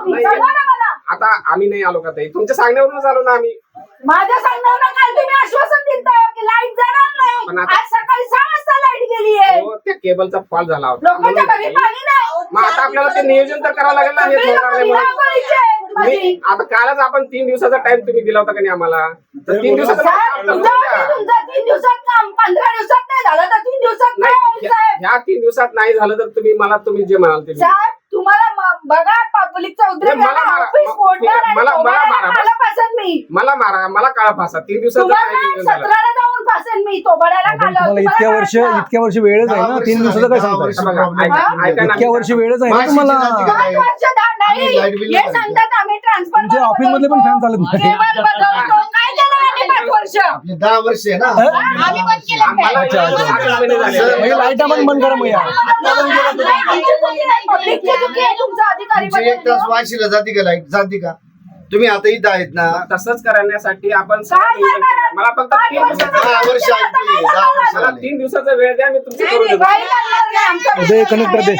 तुम्ही सांगा ना मला. आता आम्ही नाही आलो का ताई, तुमच्या सांगण्यावरूनच आलो ना आम्ही. माझ्या सांगण्यावर काल तुम्ही आश्वासन दिलं की लाईट जाणार पण नाही. आता- आज सकाळी 6 वाजता लाईट गेली आहे. हो, त्या केबलचा फॉल्ट झाला होता लोकांच्या घरी पाणी नाही. मग आता आपल्याला ते नियोजन तर करावं लागेल ना हे सगळी सोडणार नाही लोकं म्हणून. धावपळीची आहेत माझी. आता कालच आपण 3 दिवसाचा टाइम तुम्ही दिला होता का नाही आम्हाला, तर 3 दिवसाचा साहेब, तुमचं 3 दिवसात काम 15 दिवसात नाही झालं तर 3 दिवसात काय होईल साहेब? ह्या 3 दिवसात नाही झालं तर तुम्ही जे म्हणाल ते साहेब तुम्हाला बघा पब्लिकचा उद्रेक नाही, मला झाला, मारा. ऑफिस फोडणार आणि मला तोडायला मारा. मला फासेन मी. मला मारा, मला काळा फासा 3 दिवसाचा तुम्हाला time झाला. 17ला जाऊन फासेन मी तोडायला तुम्हाला इतक्या वर्ष वेळच आहे ना, 3 दिवसाचं काय सांगताय? बघा, ऐका ना. इतक्या वर्ष वेळच आहे ना तुम्हाला. 5 वर्ष नाही हे सांगतात आम्ही ट्रान्सफर तुमच्या ऑफिस मधले पण फॅन चालत नाही. काय केलं आम्ही 5 वर्ष 10 वर्ष आहे ना. आम्ही पण केलं आम्हाला अच्छा, अच्छा. 6 महिने झाले. म्हणजे लाईट आपण बंद करा मग या. तुमचा अधिकारी तुमची 1 तास वाशीला जाते का लाईट, जाते का? तुम्ही आता इथं आहेत ना. तसंच करण्यासाठी आपण काय नियोजन करणार? केलं. मला फक्त 3 दिवसाचा 10 वर्ष आली, 10 वर्ष मला आली. 3 दिवसाचा वेळ द्या, मी तुमचं करून देतो. काय करणार नाही आमचं उदय कनेक्टर दे.